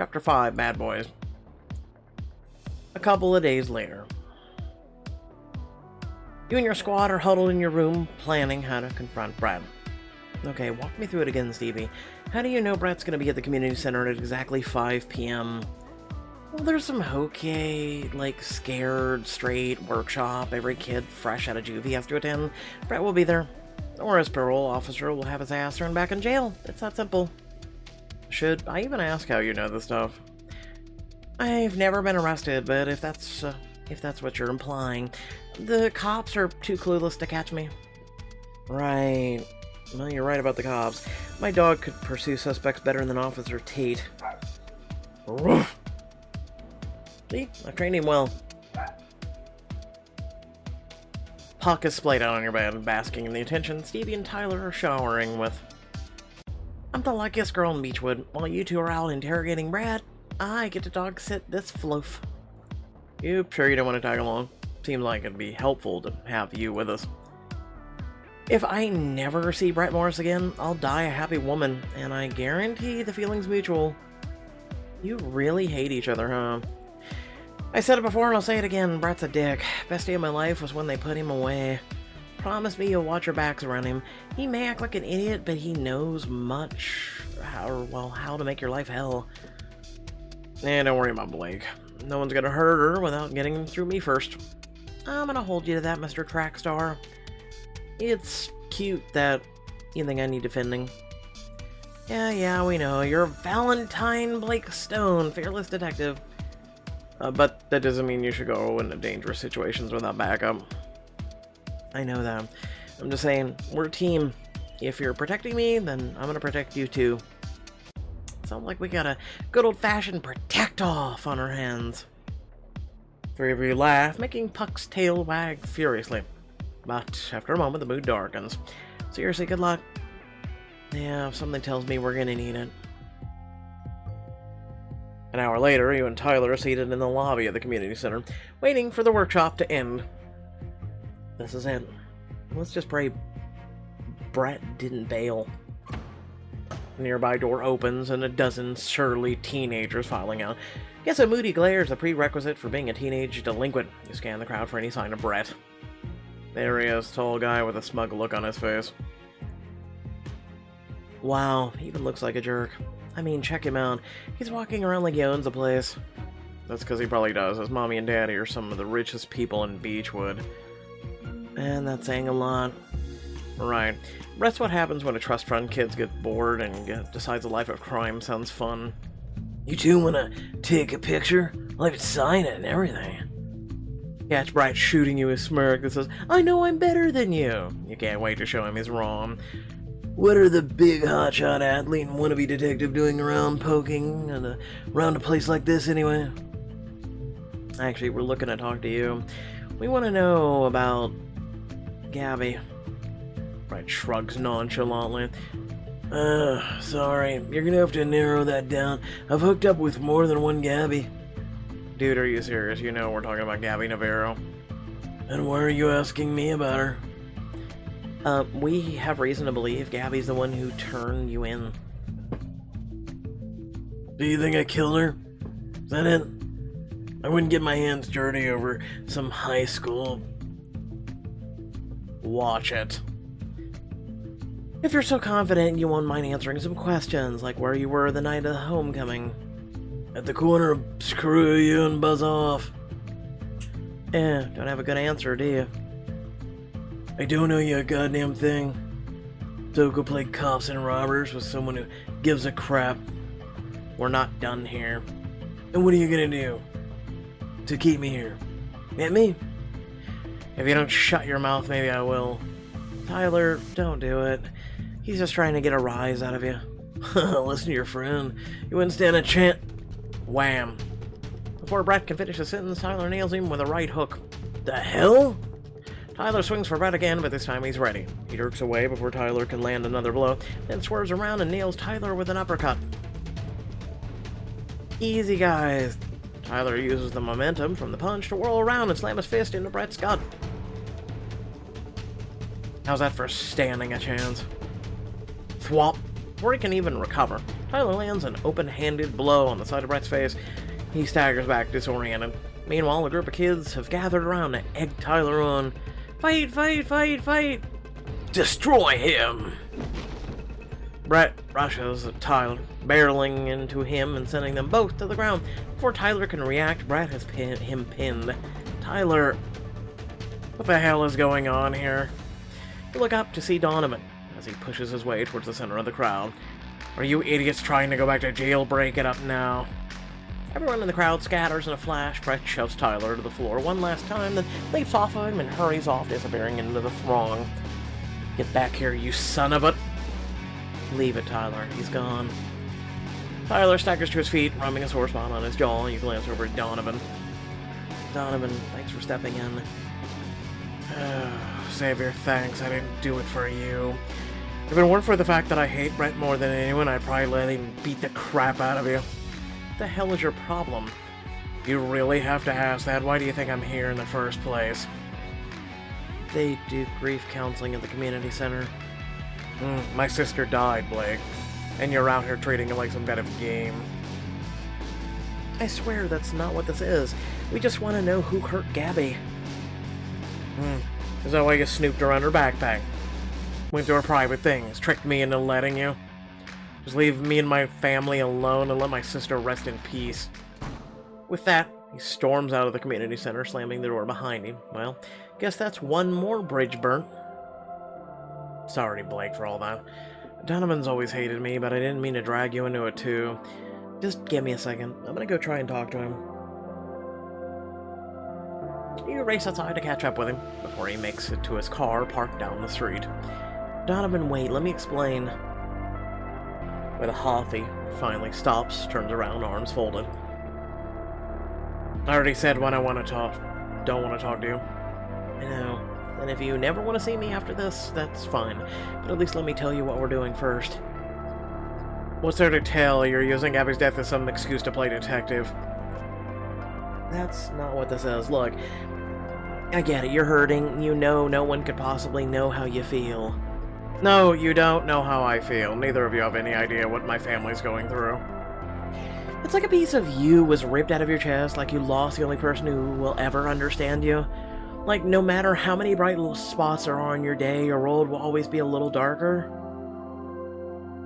Chapter 5, Bad Boys. A couple of days later. You and your squad are huddled in your room, planning how to confront Brad. Okay, walk me through it again, Stevie. How do you know Brad's going to be at the community center at exactly 5 p.m.? Well, there's some hokey, like, scared, straight workshop every kid fresh out of juvie has to attend. Brad will be there. Or his parole officer will have his ass thrown back in jail. It's that simple. Should I even ask how you know this stuff? I've never been arrested, but if that's what you're implying, the cops are too clueless to catch me. Right. Well, you're right about the cops. My dog could pursue suspects better than Officer Tate. See? I've trained him well. Puck is splayed out on your bed, basking in the attention Stevie and Tyler are showering with. I'm the luckiest girl in Beechwood. While you two are out interrogating Brad, I get to dog sit this floof. You sure you don't want to tag along? Seems like it'd be helpful to have you with us. If I never see Brett Morris again, I'll die a happy woman, and I guarantee the feeling's mutual. You really hate each other, huh? I said it before and I'll say it again, Brett's a dick. Best day of my life was when they put him away. Promise me you'll watch your backs around him. He may act like an idiot, but he knows how to make your life hell. Don't worry about Blake. No one's gonna hurt her without getting him through me first. I'm gonna hold you to that, Mr. Trackstar. It's cute that you think I need defending. Yeah, we know. You're Valentine Blake Stone, fearless detective. But that doesn't mean you should go into dangerous situations without backup. I know that. I'm just saying, we're a team. If you're protecting me, then I'm gonna protect you too. Sounds like we got a good old-fashioned protect-off on our hands. Three of you laugh, making Puck's tail wag furiously. But after a moment, the mood darkens. Seriously, good luck. Yeah, something tells me we're gonna need it. An hour later, you and Tyler are seated in the lobby of the community center, waiting for the workshop to end. This is it. Let's just pray Brett didn't bail. The nearby door opens and a dozen surly teenagers filing out. Guess a moody glare is a prerequisite for being a teenage delinquent. You scan the crowd for any sign of Brett. There he is, tall guy with a smug look on his face. Wow, he even looks like a jerk. I mean, check him out. He's walking around like he owns the place. That's because he probably does. His mommy and daddy are some of the richest people in Beechwood. And that's saying a lot. Right. That's what happens when a trust fund kids get bored and decides a life of crime sounds fun. You two want to take a picture? I'll even sign it and everything. Catch Bright shooting you a smirk that says, I know I'm better than you. You can't wait to show him he's wrong. What are the big hotshot athlete and wannabe detective doing around poking and around a place like this anyway? Actually, we're looking to talk to you. We want to know about Gabby. Bright shrugs nonchalantly. Sorry. You're gonna have to narrow that down. I've hooked up with more than one Gabby. Dude, are you serious? You know we're talking about Gabby Navarro. And why are you asking me about her? We have reason to believe Gabby's the one who turned you in. Do you think I killed her? Is that it? I wouldn't get my hands dirty over some high school. Watch it. If you're so confident, you won't mind answering some questions, like where you were the night of the homecoming. At the corner of screw you and buzz off. Don't have a good answer, do you? I don't know you a goddamn thing. So go play cops and robbers with someone who gives a crap. We're not done here. And what are you gonna do to keep me here? Hit me? If you don't shut your mouth, maybe I will. Tyler, don't do it. He's just trying to get a rise out of you. Listen to your friend. You wouldn't stand a chance. Wham. Before Brett can finish the sentence, Tyler nails him with a right hook. The hell? Tyler swings for Brett again, but this time he's ready. He jerks away before Tyler can land another blow, then swerves around and nails Tyler with an uppercut. Easy, guys. Tyler uses the momentum from the punch to whirl around and slam his fist into Brett's gut. How's that for standing a chance? Thwop. Before he can even recover, Tyler lands an open-handed blow on the side of Brett's face. He staggers back, disoriented. Meanwhile, a group of kids have gathered around to egg Tyler on. Fight, fight, fight, fight! Destroy him! Brett rushes at Tyler, barreling into him and sending them both to the ground. Before Tyler can react, Brett has him pinned. Tyler... What the hell is going on here? You look up to see Donovan as he pushes his way towards the center of the crowd. Are you idiots trying to go back to jail? Break it up now. Everyone in the crowd scatters in a flash. Brett shoves Tyler to the floor one last time, then leaps off of him and hurries off, disappearing into the throng. Get back here, you son of a... Leave it, Tyler. He's gone. Tyler staggers to his feet, rubbing his sore spot on his jaw. You glance over at Donovan. Donovan, thanks for stepping in. Xavier, thanks. I didn't do it for you. If it weren't for the fact that I hate Brett more than anyone, I'd probably let him beat the crap out of you. What the hell is your problem? You really have to ask that. Why do you think I'm here in the first place? They do grief counseling at the community center. My sister died, Blake. And you're out here treating it like some kind of game. I swear that's not what this is. We just want to know who hurt Gabby. Is that why you snooped around her backpack? Went through her private things, tricked me into letting you? Just leave me and my family alone and let my sister rest in peace. With that, he storms out of the community center, slamming the door behind him. Well, guess that's one more bridge burnt. Sorry, Blake, for all that. Donovan's always hated me, but I didn't mean to drag you into it too. Just give me a second. I'm gonna go try and talk to him. You race outside to catch up with him before he makes it to his car parked down the street. Donovan, wait, let me explain. With a huff, he finally stops, turns around, arms folded. I already said when I want to talk. Don't want to talk to you. I know. And if you never want to see me after this, that's fine. But at least let me tell you what we're doing first. What's there to tell? You're using Abby's death as some excuse to play detective. That's not what this is. Look, I get it. You're hurting. You know no one could possibly know how you feel. No, you don't know how I feel. Neither of you have any idea what my family's going through. It's like a piece of you was ripped out of your chest, like you lost the only person who will ever understand you. Like, no matter how many bright little spots there are on your day, your world will always be a little darker.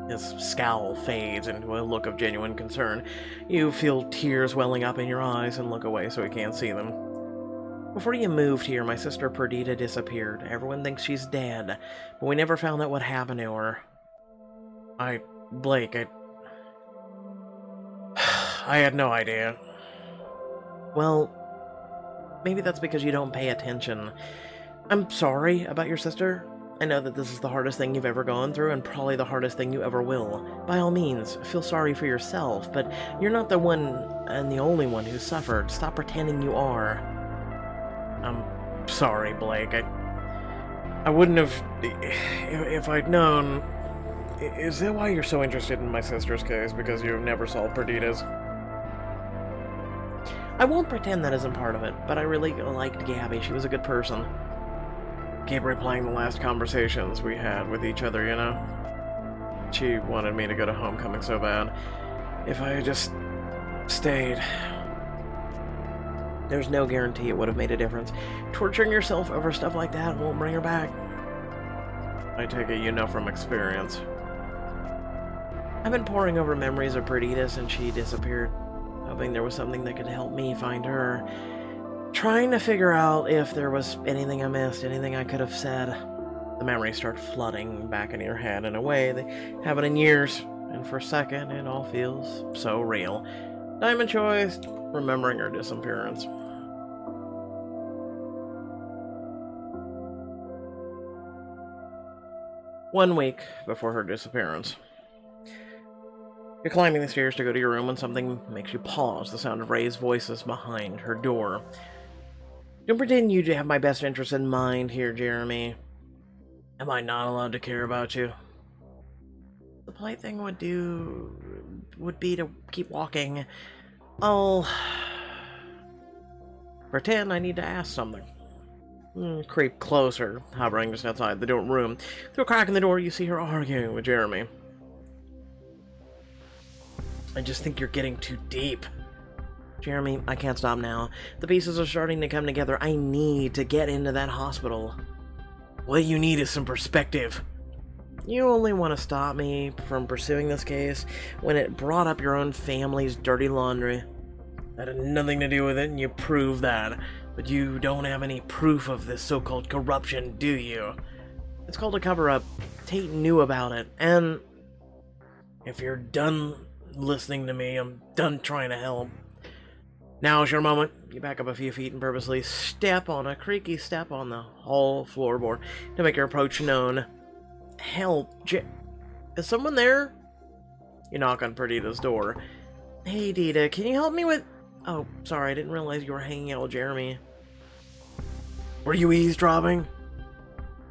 His scowl fades into a look of genuine concern. You feel tears welling up in your eyes and look away so he can't see them. Before you moved here, my sister Perdita disappeared. Everyone thinks she's dead, but we never found out what happened to her. Blake, I had no idea. Well, maybe that's because you don't pay attention. I'm sorry about your sister. I know that this is the hardest thing you've ever gone through, and probably the hardest thing you ever will. By all means, feel sorry for yourself, but you're not the one and the only one who suffered. Stop pretending you are. I'm sorry, Blake. I wouldn't have... If I'd known... Is that why you're so interested in my sister's case? Because you've never solved Perdita's? I won't pretend that isn't part of it, but I really liked Gabby. She was a good person. Keep replaying the last conversations we had with each other, you know? She wanted me to go to homecoming so bad. If I had just stayed... There's no guarantee it would have made a difference. Torturing yourself over stuff like that won't bring her back. I take it you know from experience. I've been poring over memories of Perdita since she disappeared, hoping there was something that could help me find her. Trying to figure out if there was anything I missed, anything I could have said. The memories start flooding back into your head in a way they haven't in years, and for a second it all feels so real. Diamond choice, remembering her disappearance. One week before her disappearance. You're climbing the stairs to go to your room when something makes you pause, the sound of raised voices behind her door. Don't pretend you have my best interest in mind here, Jeremy. Am I not allowed to care about you? The polite thing would be to keep walking. I'll pretend I need to ask something. Creep closer, hovering just outside the room. Through a crack in the door, you see her arguing with Jeremy. I just think you're getting too deep. Jeremy, I can't stop now. The pieces are starting to come together. I need to get into that hospital. What you need is some perspective. You only want to stop me from pursuing this case when it brought up your own family's dirty laundry. That had nothing to do with it, and you prove that. But you don't have any proof of this so-called corruption, do you? It's called a cover-up. Tate knew about it, and if you're done listening to me, I'm done trying to help. Now's your moment. You back up a few feet and purposely step on a creaky step on the hall floorboard to make your approach known. Help, is someone there? You knock on Perdita's door. Hey, Dita, can you help me with... Oh, sorry, I didn't realize you were hanging out with Jeremy. Were you eavesdropping?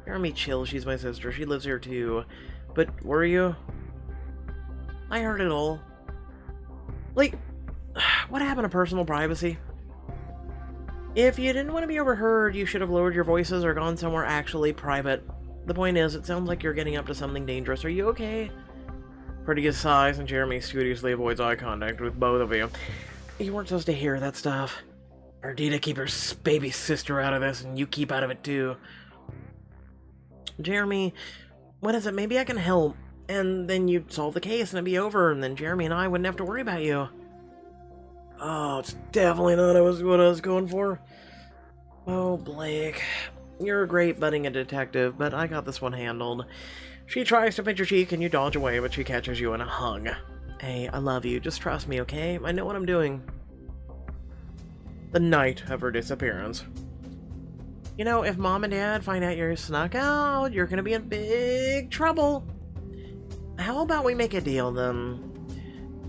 Jeremy, chill, she's my sister. She lives here too. But were you? I heard it all. Like, what happened to personal privacy? If you didn't want to be overheard, you should have lowered your voices or gone somewhere actually private. The point is, it sounds like you're getting up to something dangerous. Are you okay? Perdita sighs, and Jeremy studiously avoids eye contact with both of you. You weren't supposed to hear that stuff. Perdita, keep her baby sister out of this, and you keep out of it too. Jeremy, what is it? Maybe I can help. And then you'd solve the case and it'd be over, and then Jeremy and I wouldn't have to worry about you. Oh, it's definitely not what I was going for. Oh, Blake. You're a great budding a detective, but I got this one handled. She tries to pinch your cheek and you dodge away, but she catches you in a hug. Hey, I love you. Just trust me, okay? I know what I'm doing. The night of her disappearance. You know, if Mom and Dad find out you're snuck out, you're gonna be in big trouble. How about we make a deal, then?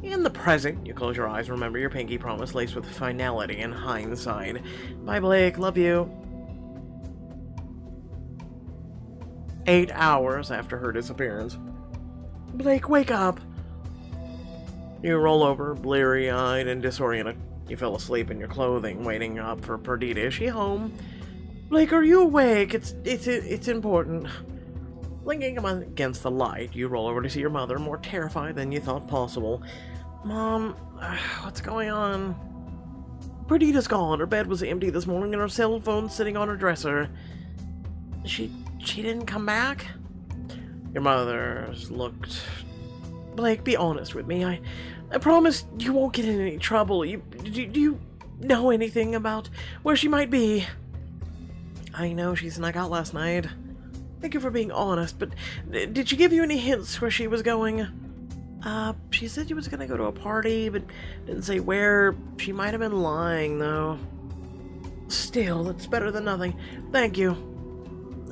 In the present, you close your eyes, remember your pinky promise laced with finality and hindsight. Bye, Blake. Love you. 8 hours after her disappearance. Blake, wake up! You roll over, bleary-eyed and disoriented. You fell asleep in your clothing, waiting up for Perdita. Is she home? Blake, are you awake? It's important. Blinking against the light, you roll over to see your mother, more terrified than you thought possible. Mom, what's going on? Perdita's gone. Her bed was empty this morning and her cell phone's sitting on her dresser. She didn't come back? Your mother's looked... Blake, be honest with me. I promise you won't get in any trouble. Do you know anything about where she might be? I know she snuck out last night. Thank you for being honest, but did she give you any hints where she was going? She said she was gonna go to a party, but didn't say where. She might have been lying, though. Still, that's better than nothing. Thank you.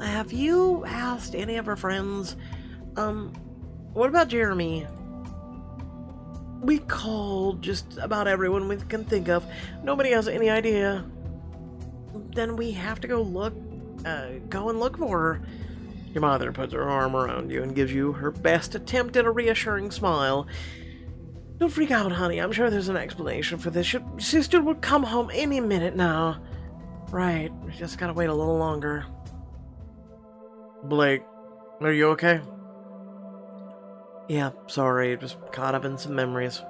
Have you asked any of her friends? What about Jeremy? We called just about everyone we can think of. Nobody has any idea. Then we have to go and look for her. Your mother puts her arm around you and gives you her best attempt at a reassuring smile. Don't freak out, honey. I'm sure there's an explanation for this. Your sister will come home any minute now. Right. We just gotta wait a little longer. Blake, are you okay? Yeah, sorry. Just caught up in some memories.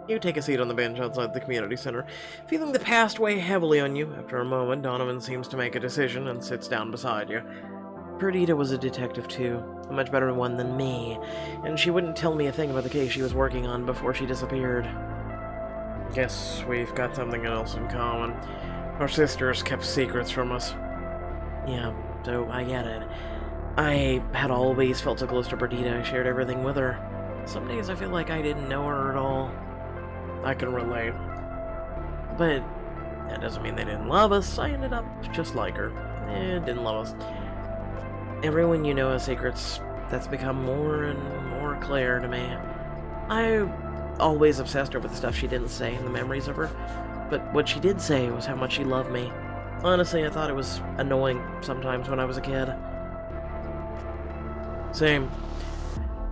You take a seat on the bench outside the community center, feeling the past weigh heavily on you. After a moment, Donovan seems to make a decision and sits down beside you. Perdita was a detective too, a much better one than me, and she wouldn't tell me a thing about the case she was working on before she disappeared. Guess we've got something else in common. Our sisters kept secrets from us. Yeah, so I get it. I had always felt so close to Perdita. I shared everything with her. Some days I feel like I didn't know her at all. I can relate. But that doesn't mean they didn't love us. I ended up just like her. Didn't love us. Everyone you know has secrets. That's become more and more clear to me. I always obsessed over the stuff she didn't say and the memories of her. But what she did say was how much she loved me. Honestly, I thought it was annoying sometimes when I was a kid. Same.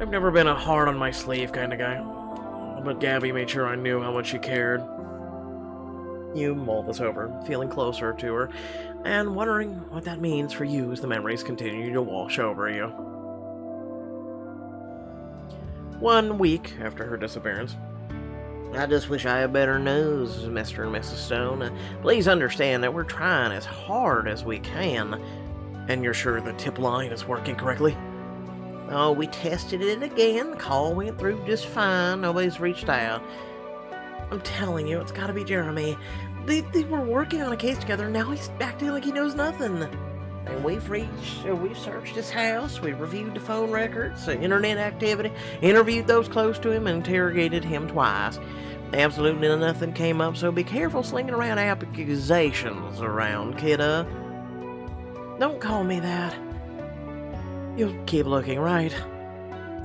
I've never been a hard on my sleeve kind of guy. But Gabby made sure I knew how much she cared. You mull this over, feeling closer to her, and wondering what that means for you as the memories continue to wash over you. 1 week after her disappearance, I just wish I had better news, Mr. and Mrs. Stone. Please understand that we're trying as hard as we can. And you're sure the tip line is working correctly? Oh, we tested it again. The call went through just fine. Nobody's reached out. I'm telling you, it's gotta be Jeremy. They were working on a case together, and now he's acting like he knows nothing. And we've searched his house, we reviewed the phone records, the internet activity, interviewed those close to him, and interrogated him twice. Absolutely nothing came up, so be careful slinging around accusations around, kidda. Don't call me that. You'll keep looking, right?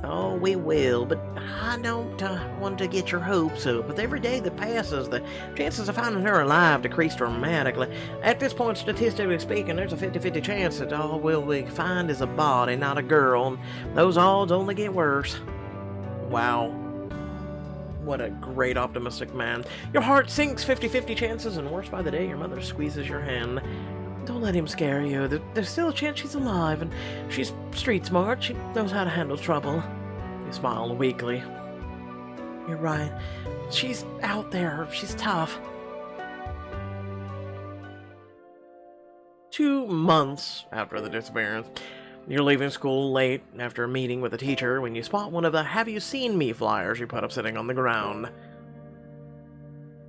Oh, we will, but I don't want to get your hopes up. With every day that passes, the chances of finding her alive decrease dramatically. At this point, statistically speaking, there's a 50-50 chance that all we'll find is a body, not a girl, and those odds only get worse. Wow. What a great optimistic man. Your heart sinks 50-50 chances, and worse by the day, your mother squeezes your hand. Don't let him scare you. There's still a chance she's alive, and she's street smart. She knows how to handle trouble. You smiled weakly. You're right. She's out there. She's tough. 2 months after the disappearance, you're leaving school late after a meeting with a teacher when you spot one of the "Have you seen me" flyers you put up sitting on the ground.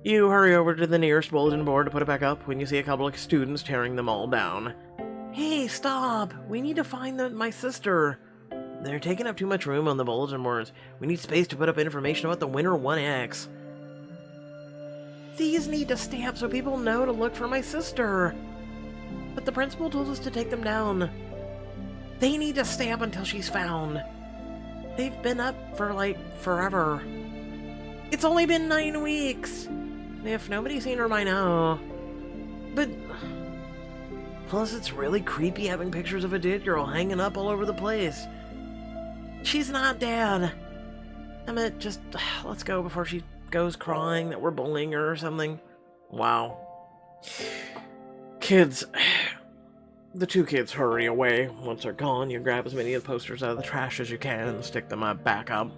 You hurry over to the nearest bulletin board to put it back up when you see a couple of students tearing them all down. Hey, stop! We need to find my sister. They're taking up too much room on the bulletin boards. We need space to put up information about the winner 1X. These need to stay up so people know to look for my sister. But the principal told us to take them down. They need to stay up until she's found. They've been up for, forever. It's only been 9 weeks. If nobody's seen her by now. But plus, it's really creepy having pictures of a dead girl hanging up all over the place. She's not dead. I meant just, let's go before she goes crying that we're bullying her or something. Wow. Kids. The 2 kids hurry away. Once they're gone, you grab as many of the posters out of the trash as you can and stick them back up.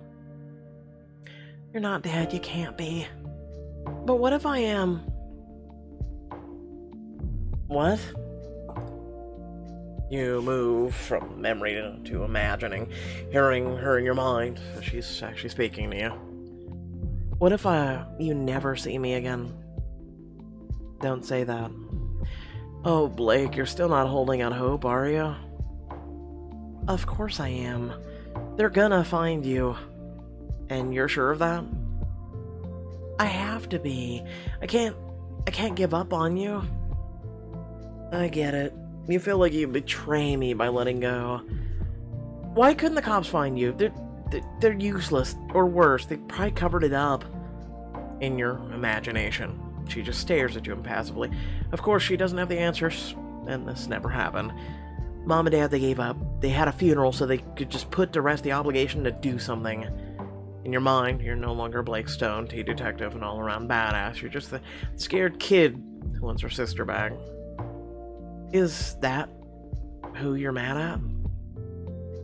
You're not dead, you can't be. But what if I am? What? You move from memory to imagining, hearing her in your mind as she's actually speaking to you. What if you never see me again? Don't say that. Oh, Blake, you're still not holding out hope, are you? Of course I am. They're gonna find you. And you're sure of that? I have to be. I can't give up on you. I get it. You feel like you betray me by letting go. Why couldn't the cops find you? They're useless, or worse, they probably covered it up. In your imagination, she just stares at you impassively. Of course, she doesn't have the answers, and this never happened. Mom and Dad, they gave up. They had a funeral so they could just put to rest the obligation to do something. In your mind, you're no longer Blake Stone, T-detective, and all-around badass. You're just the scared kid who wants her sister back. Is that who you're mad at?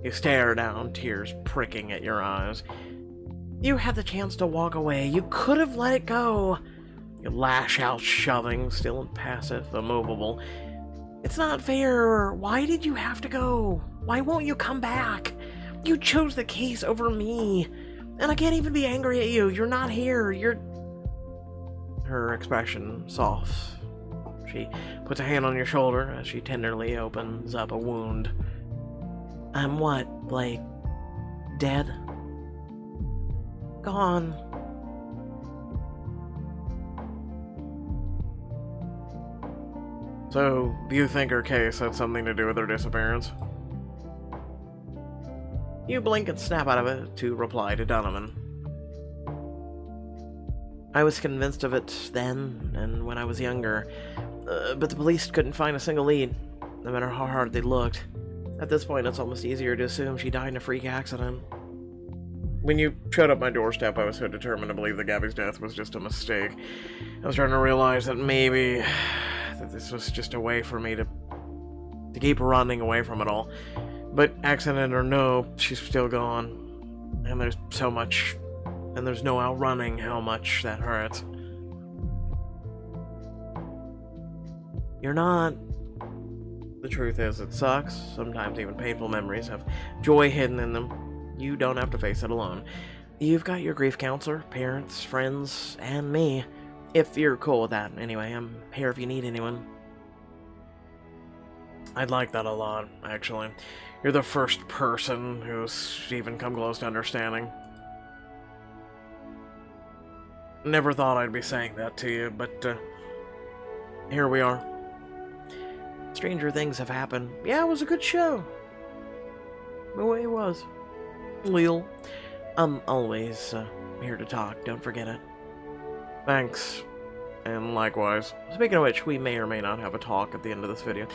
You stare down, tears pricking at your eyes. You had the chance to walk away. You could have let it go. You lash out, shoving, still impassive, immovable. It's not fair. Why did you have to go? Why won't you come back? You chose the case over me. And I can't even be angry at you. You're not here. You're... Her expression softs. She puts a hand on your shoulder as she tenderly opens up a wound. I'm what, Blake? Dead? Gone. So, do you think her case had something to do with her disappearance? You blink and snap out of it to reply to Donovan. I was convinced of it then and when I was younger, but the police couldn't find a single lead, no matter how hard they looked. At this point, it's almost easier to assume she died in a freak accident. When you showed up my doorstep, I was so determined to believe that Gabby's death was just a mistake. I was starting to realize that maybe that this was just a way for me to keep running away from it all. But accident or no, she's still gone. And there's so much and there's no outrunning how much that hurts. You're not. The truth is, it sucks. Sometimes even painful memories have joy hidden in them. You don't have to face it alone. You've got your grief counselor, parents, friends, and me. If you're cool with that, anyway. I'm here if you need anyone. I'd like that a lot, actually. You're the first person who's even come close to understanding. Never thought I'd be saying that to you, but here we are. Stranger things have happened. Yeah, it was a good show. The way it was. Lil. I'm always here to talk, don't forget it. Thanks. And likewise. Speaking of which, we may or may not have a talk at the end of this video.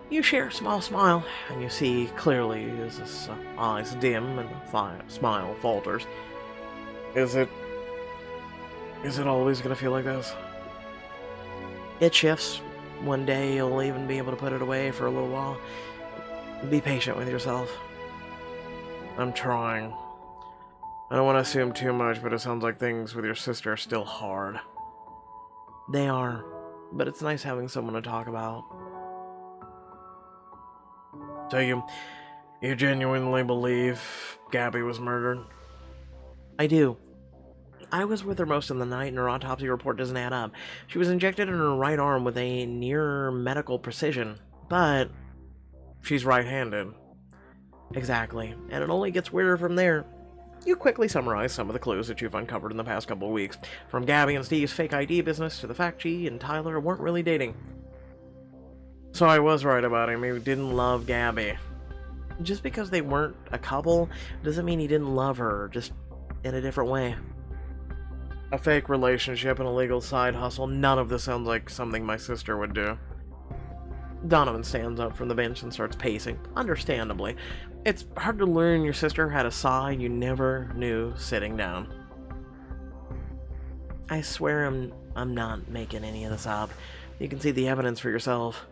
You share a small smile, and you see clearly as his eyes dim and the smile falters. Is it always gonna feel like this? It shifts. One day you'll even be able to put it away for a little while. Be patient with yourself. I'm trying. I don't want to assume too much, but it sounds like things with your sister are still hard. They are, but it's nice having someone to talk about. So you genuinely believe Gabby was murdered? I do. I was with her most of the night, and her autopsy report doesn't add up. She was injected in her right arm with a near medical precision, but she's right-handed. Exactly, and it only gets weirder from there. You quickly summarize some of the clues that you've uncovered in the past couple of weeks, from Gabby and Steve's fake ID business to the fact she and Tyler weren't really dating. So I was right about him. He didn't love Gabby. Just because they weren't a couple doesn't mean he didn't love her, just in a different way. A fake relationship and a legal side hustle, none of this sounds like something my sister would do. Donovan stands up from the bench and starts pacing, understandably. It's hard to learn your sister had a side you never knew sitting down. I swear I'm not making any of this up. You can see the evidence for yourself.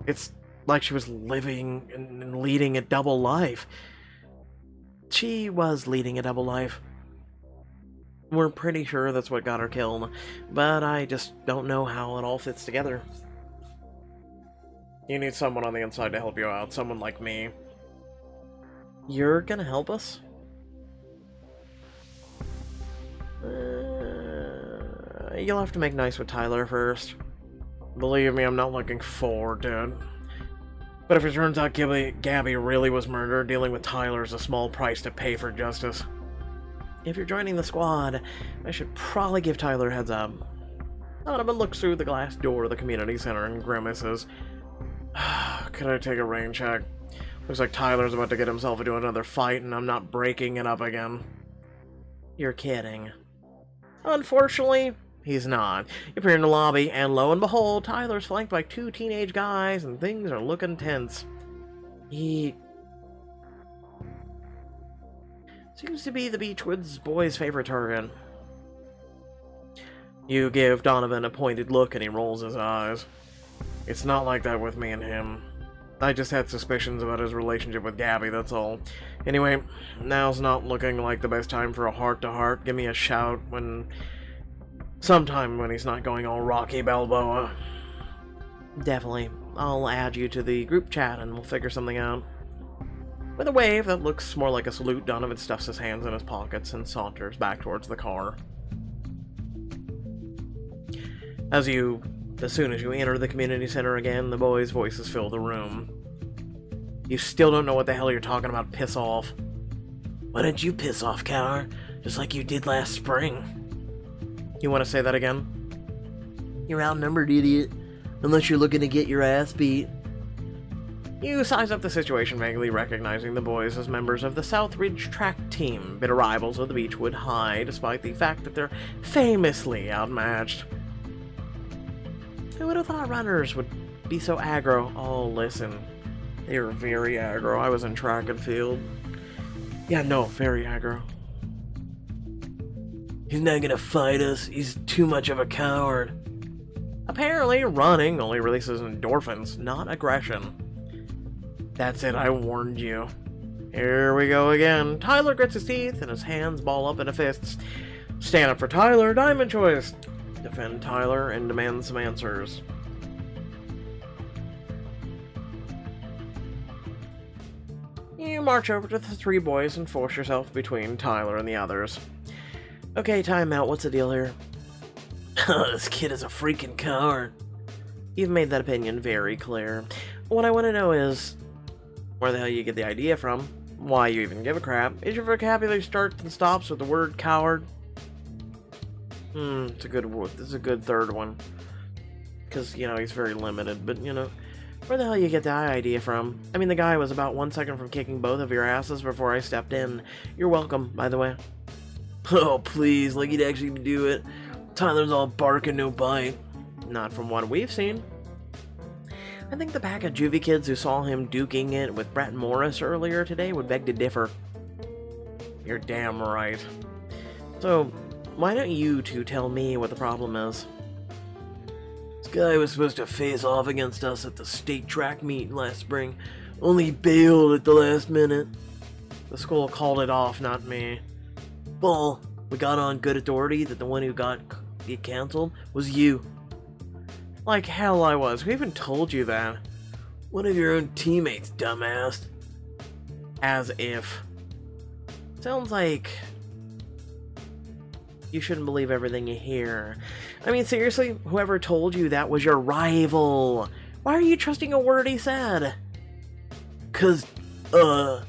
It's like she was living and leading a double life. She was leading a double life. We're pretty sure that's what got her killed, but I just don't know how it all fits together. You need someone on the inside to help you out, someone like me. You're gonna help us? You'll have to make nice with Tyler first. Believe me, I'm not looking forward to it. But if it turns out Gabby really was murdered, dealing with Tyler is a small price to pay for justice. If you're joining the squad, I should probably give Tyler a heads up. Donovan looks through the glass door of the community center and grimaces. Could I take a rain check? Looks like Tyler's about to get himself into another fight, and I'm not breaking it up again. You're kidding. Unfortunately, he's not. You appear in the lobby, and lo and behold, Tyler's flanked by two teenage guys, and things are looking tense. He seems to be the Beechwoods boys' favorite target. You give Donovan a pointed look, and he rolls his eyes. It's not like that with me and him. I just had suspicions about his relationship with Gabby, that's all. Anyway, now's not looking like the best time for a heart-to-heart. Give me a shout sometime when he's not going all Rocky Balboa. Definitely. I'll add you to the group chat and we'll figure something out. With a wave that looks more like a salute, Donovan stuffs his hands in his pockets and saunters back towards the car. As soon as you enter the community center again, the boys' voices fill the room. You still don't know what the hell you're talking about, piss off. Why don't you piss off, coward? Just like you did last spring. You want to say that again? You're outnumbered, idiot. Unless you're looking to get your ass beat. You size up the situation, vaguely recognizing the boys as members of the Southridge track team, bitter rivals of the Beechwood High, despite the fact that they're famously outmatched. Who would have thought runners would be so aggro? Oh, listen. They were very aggro. I was in track and field. Yeah, no, very aggro. He's not gonna fight us. He's too much of a coward. Apparently, running only releases endorphins, not aggression. That's it, I warned you. Here we go again. Tyler grits his teeth and his hands ball up into fists. Stand up for Tyler, diamond choice. Defend Tyler and demand some answers. You march over to the three boys and force yourself between Tyler and the others. Okay, time out. What's the deal here? This kid is a freaking coward. You've made that opinion very clear. What I want to know is where the hell you get the idea from, why you even give a crap. Is your vocabulary starts and stops with the word coward? It's a good word. This is a good third one. Because, you know, he's very limited, but, you know, where the hell you get that idea from? I mean, the guy was about 1 second from kicking both of your asses before I stepped in. You're welcome, by the way. Oh, please, like he'd actually do it. Tyler's all bark and no bite. Not from what we've seen. I think the pack of juvie kids who saw him duking it with Brett Morris earlier today would beg to differ. You're damn right. So, why don't you two tell me what the problem is? This guy was supposed to face off against us at the state track meet last spring, only bailed at the last minute. The school called it off, not me. Well, we got on good authority that the one who got canceled was you. Like hell I was. Who even told you that? One of your own teammates, dumbass. As if. Sounds like you shouldn't believe everything you hear. I mean, seriously, whoever told you that was your rival. Why are you trusting a word he said? 'Cause, yeah,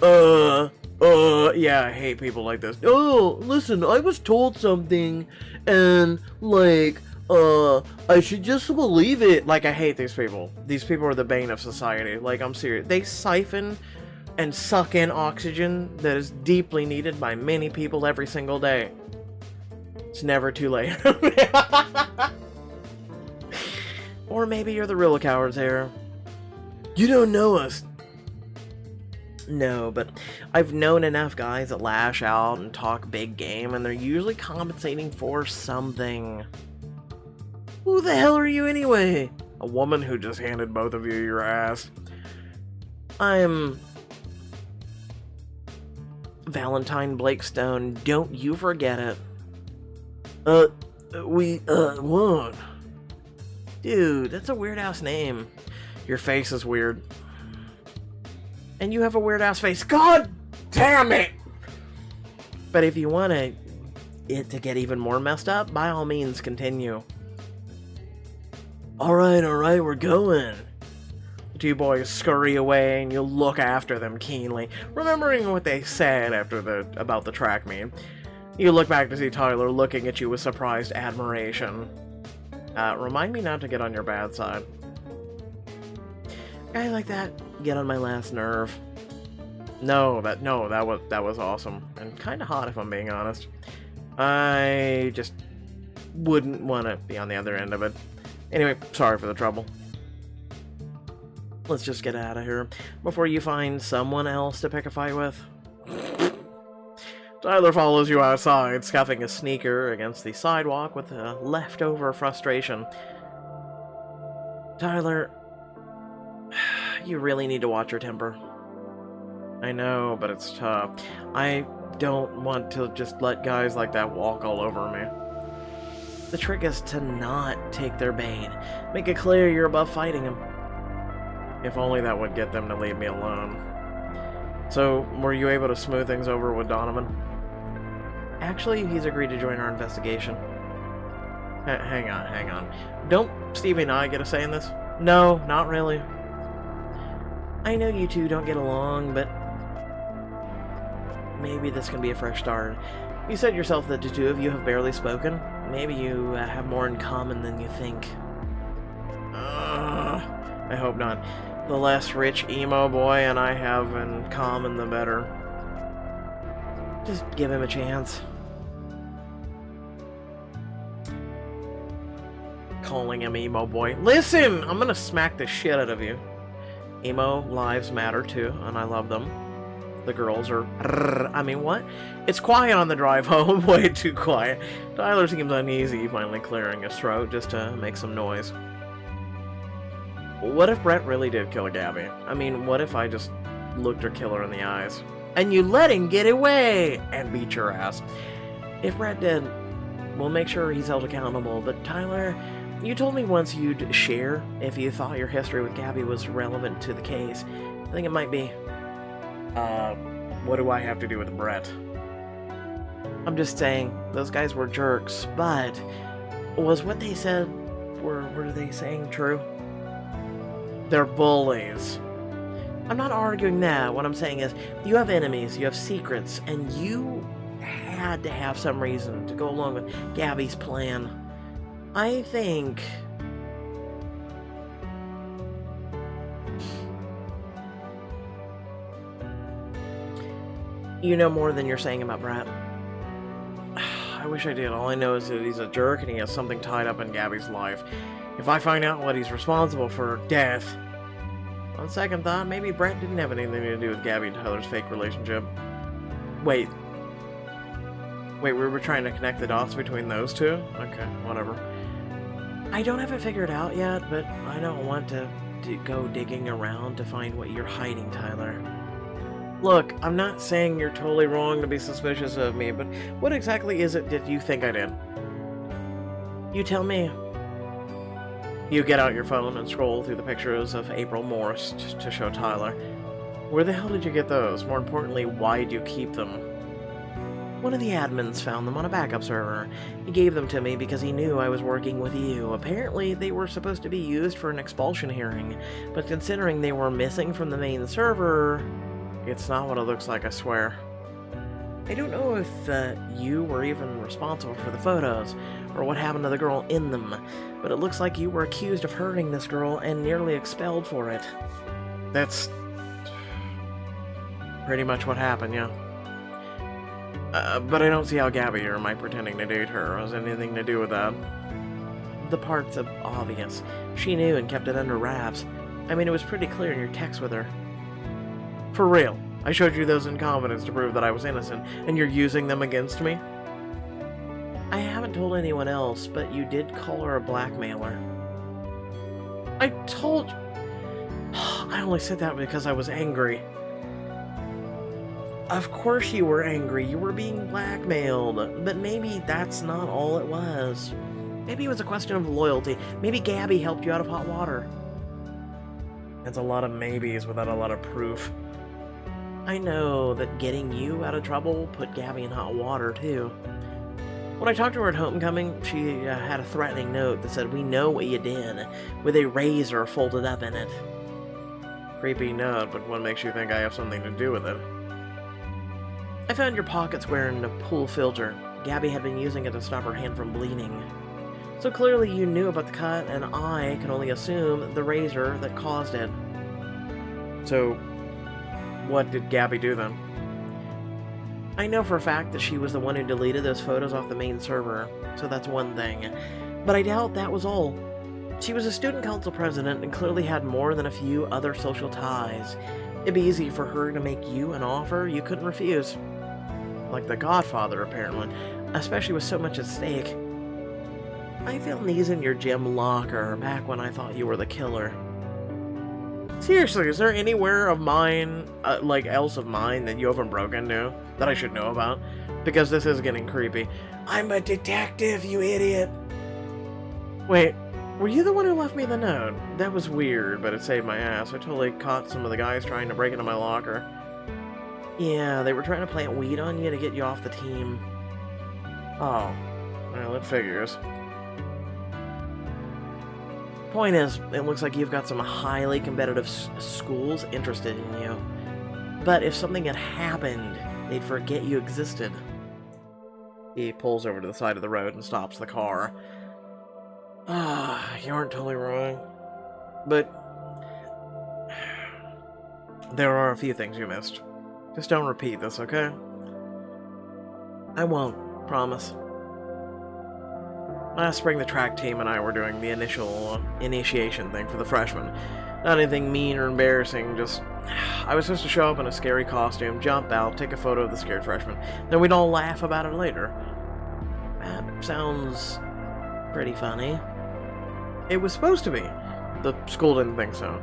I hate people like this. Oh, listen, I was told something, and, like, I should just believe it. Like, I hate these people. These people are the bane of society. Like, I'm serious. They siphon and suck in oxygen that is deeply needed by many people every single day. It's never too late. Or maybe you're the real cowards here. You don't know us. No, but I've known enough guys that lash out and talk big game, and they're usually compensating for something. Who the hell are you anyway? A woman who just handed both of you your ass. I'm Valentine Blakestone. Don't you forget it. What? Dude, that's a weird-ass name. Your face is weird. And you have a weird-ass face. God damn it! But if you want it to get even more messed up, by all means, continue. Alright, we're going. The two boys scurry away, and you look after them keenly, remembering what they said about the track meet. You look back to see Tyler looking at you with surprised admiration. Remind me not to get on your bad side. Guy like that, get on my last nerve. No, that was awesome. And kinda hot if I'm being honest. I just wouldn't want to be on the other end of it. Anyway, sorry for the trouble. Let's just get out of here before you find someone else to pick a fight with. Tyler follows you outside, scuffing his sneaker against the sidewalk with a leftover frustration. Tyler, you really need to watch your temper. I know, but it's tough. I don't want to just let guys like that walk all over me. The trick is to not take their bait. Make it clear you're above fighting them. If only that would get them to leave me alone. So, were you able to smooth things over with Donovan? Actually, he's agreed to join our investigation. Hang on. Don't Stevie and I get a say in this? No, not really. I know you two don't get along, but maybe this can be a fresh start. You said yourself that the two of you have barely spoken. Maybe you have more in common than you think. I hope not. The less rich emo boy and I have in common, the better. Just give him a chance. Calling him emo boy. Listen! I'm gonna smack the shit out of you. Emo lives matter too, and I love them. The girls are... I mean, what? It's quiet on the drive home. Way too quiet. Tyler seems uneasy, finally clearing his throat just to make some noise. What if Brett really did kill Gabby? I mean, what if I just looked her killer in the eyes. And you let him get away and beat your ass. If Brett did, we'll make sure he's held accountable. But Tyler, you told me once you'd share if you thought your history with Gabby was relevant to the case. I think it might be. What do I have to do with Brett? I'm just saying, those guys were jerks, but was what they said, were they saying true? They're bullies. I'm not arguing that. What I'm saying is, you have enemies, you have secrets, and you had to have some reason to go along with Gabby's plan. I think... you know more than you're saying about Brett. I wish I did. All I know is that he's a jerk and he has something tied up in Gabby's life. If I find out what he's responsible for her death... On second thought, maybe Brett didn't have anything to do with Gabby and Tyler's fake relationship. Wait, we were trying to connect the dots between those two? Okay, whatever. I don't have it figured out yet, but I don't want to go digging around to find what you're hiding, Tyler. Look, I'm not saying you're totally wrong to be suspicious of me, but what exactly is it that you think I did? You tell me. You get out your phone and scroll through the pictures of April Morse to show Tyler. Where the hell did you get those? More importantly, why did you keep them? One of the admins found them on a backup server. He gave them to me because he knew I was working with you. Apparently, they were supposed to be used for an expulsion hearing, but considering they were missing from the main server, it's not what it looks like, I swear. I don't know if you were even responsible for the photos, or what happened to the girl in them, but it looks like you were accused of hurting this girl and nearly expelled for it. That's pretty much what happened, yeah. But I don't see how Gabby or my pretending to date her has anything to do with that. The part's obvious. She knew and kept it under wraps. I mean, it was pretty clear in your text with her. For real, I showed you those in confidence to prove that I was innocent, and you're using them against me? I haven't told anyone else, but you did call her a blackmailer. I told... I only said that because I was angry. Of course you were angry. You were being blackmailed. But maybe that's not all it was. Maybe it was a question of loyalty. Maybe Gabby helped you out of hot water. That's a lot of maybes without a lot of proof. I know that getting you out of trouble put Gabby in hot water, too. When I talked to her at homecoming, she had a threatening note that said, "We know what you did," with a razor folded up in it. Creepy note, but what makes you think I have something to do with it? I found your pockets wearing a pool filter. Gabby had been using it to stop her hand from bleeding. So clearly you knew about the cut, and I can only assume the razor that caused it. So, what did Gabby do then? I know for a fact that she was the one who deleted those photos off the main server, so that's one thing. But I doubt that was all. She was a student council president and clearly had more than a few other social ties. It'd be easy for her to make you an offer you couldn't refuse. Like the Godfather, apparently, especially with so much at stake. I found these in your gym locker back when I thought you were the killer. Seriously, is there anywhere of mine, else of mine that you haven't broken into that I should know about? Because this is getting creepy. I'm a detective, you idiot! Wait, were you the one who left me the note? That was weird, but it saved my ass. I totally caught some of the guys trying to break into my locker. Yeah, they were trying to plant weed on you to get you off the team. Oh, well, it figures. Point is, it looks like you've got some highly competitive schools interested in you. But if something had happened, they'd forget you existed. He pulls over to the side of the road and stops the car. You aren't totally wrong. But there are a few things you missed. Just don't repeat this, okay? I won't, promise. Last spring, the track team and I were doing the initial initiation thing for the freshmen. Not anything mean or embarrassing, just... I was supposed to show up in a scary costume, jump out, take a photo of the scared freshman, then we'd all laugh about it later. That sounds pretty funny. It was supposed to be. The school didn't think so.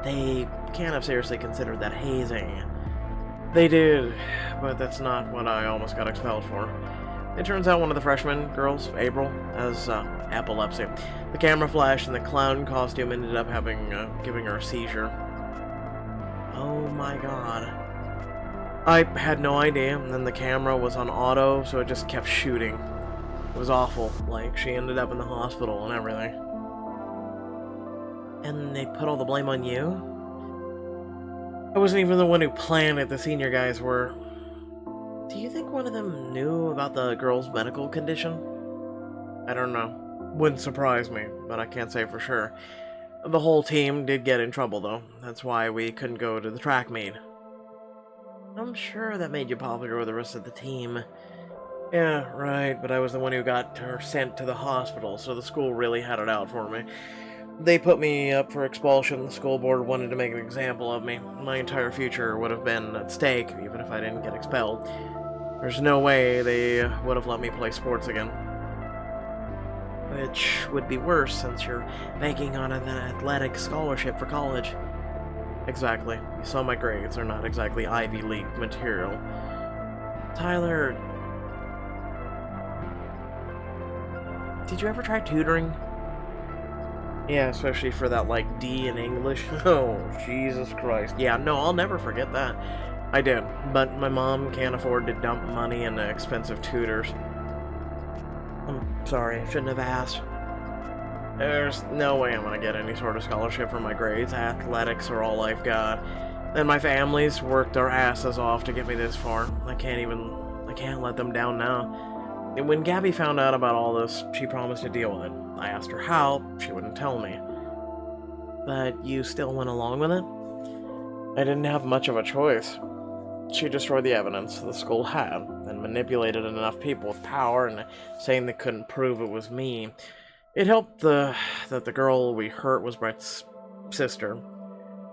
They can't have seriously considered that hazing. They did, but that's not what I almost got expelled for. It turns out one of the freshman girls, April, has epilepsy. The camera flash and the clown costume ended up giving her a seizure. Oh my god. I had no idea, and then the camera was on auto, so it just kept shooting. It was awful. Like, she ended up in the hospital and everything. And they put all the blame on you? I wasn't even the one who planned it, the senior guys were. Do you think one of them knew about the girl's medical condition? I don't know. Wouldn't surprise me, but I can't say for sure. The whole team did get in trouble, though. That's why we couldn't go to the track meet. I'm sure that made you popular with the rest of the team. Yeah, right, but I was the one who got her sent to the hospital, so the school really had it out for me. They put me up for expulsion. The school board wanted to make an example of me. My entire future would have been at stake, even if I didn't get expelled. There's no way they would have let me play sports again. Which would be worse, since you're banking on an athletic scholarship for college. Exactly. You saw my grades. They're not exactly Ivy League material. Tyler... Did you ever try tutoring? Yeah, especially for that, like, D in English. Oh, Jesus Christ. Yeah, no, I'll never forget that. I did, but my mom can't afford to dump money into expensive tutors. I'm sorry, I shouldn't have asked. There's no way I'm gonna get any sort of scholarship for my grades. Athletics are all I've got. And my family's worked their asses off to get me this far. I can't let them down now. And when Gabby found out about all this, she promised to deal with it. I asked her how, she wouldn't tell me. But you still went along with it? I didn't have much of a choice. She destroyed the evidence the school had, and manipulated enough people with power and saying they couldn't prove it was me. It helped that the girl we hurt was Brett's sister.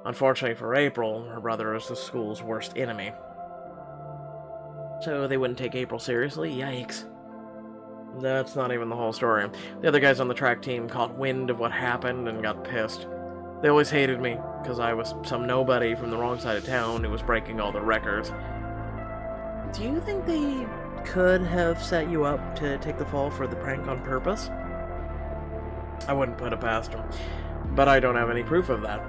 Unfortunately for April, her brother is the school's worst enemy. So they wouldn't take April seriously? Yikes. That's not even the whole story. The other guys on the track team caught wind of what happened and got pissed. They always hated me, because I was some nobody from the wrong side of town who was breaking all the records. Do you think they could have set you up to take the fall for the prank on purpose? I wouldn't put it past them, but I don't have any proof of that.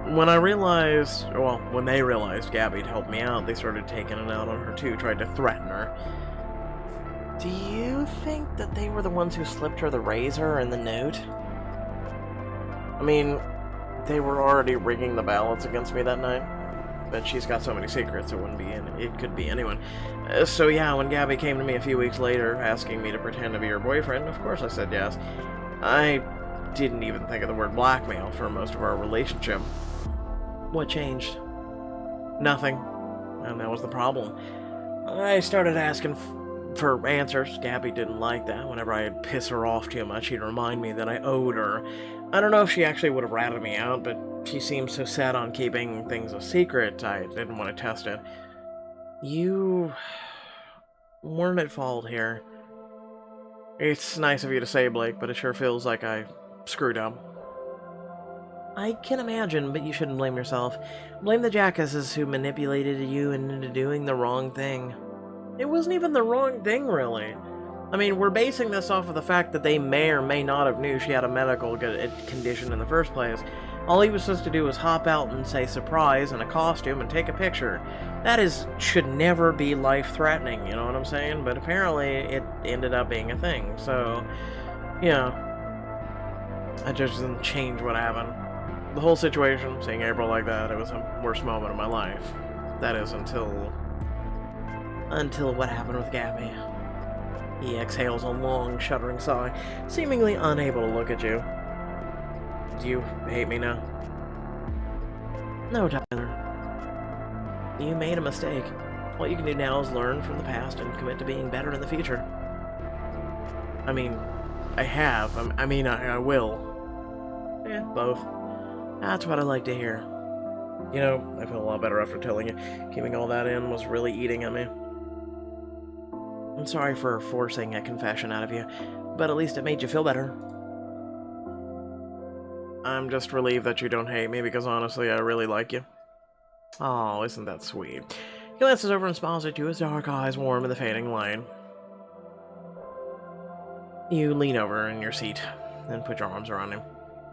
When they realized Gabby'd helped me out, they started taking it out on her too, tried to threaten her. Do you think that they were the ones who slipped her the razor and the note? I mean, they were already rigging the ballots against me that night. But she's got so many secrets, it could be anyone. So yeah, when Gabby came to me a few weeks later, asking me to pretend to be her boyfriend, of course I said yes. I didn't even think of the word blackmail for most of our relationship. What changed? Nothing. And that was the problem. I started asking for answers. Gabby didn't like that. Whenever I'd piss her off too much, she'd remind me that I owed her. I don't know if she actually would have ratted me out, but she seemed so set on keeping things a secret, I didn't want to test it. You weren't at fault here. It's nice of you to say, Blake, but it sure feels like I screwed up. I can imagine, but you shouldn't blame yourself. Blame the jackasses who manipulated you into doing the wrong thing. It wasn't even the wrong thing, really. I mean, we're basing this off of the fact that they may or may not have knew she had a medical condition in the first place. All he was supposed to do was hop out and say surprise in a costume and take a picture. That should never be life-threatening, you know what I'm saying? But apparently it ended up being a thing, so, yeah. That just doesn't change what happened. The whole situation, seeing April like that, it was the worst moment of my life. That is until what happened with Gabby. He exhales a long, shuddering sigh, seemingly unable to look at you. Do you hate me now? No, Tyler. You made a mistake. All you can do now is learn from the past and commit to being better in the future. I mean, I have. I will. Yeah, both. That's what I like to hear. You know, I feel a lot better after telling you. Keeping all that in was really eating at me. I'm sorry for forcing a confession out of you, but at least it made you feel better. I'm just relieved that you don't hate me, because honestly, I really like you. Oh, isn't that sweet? He glances over and smiles at you, his dark eyes warm in the fading light. You lean over in your seat and put your arms around him.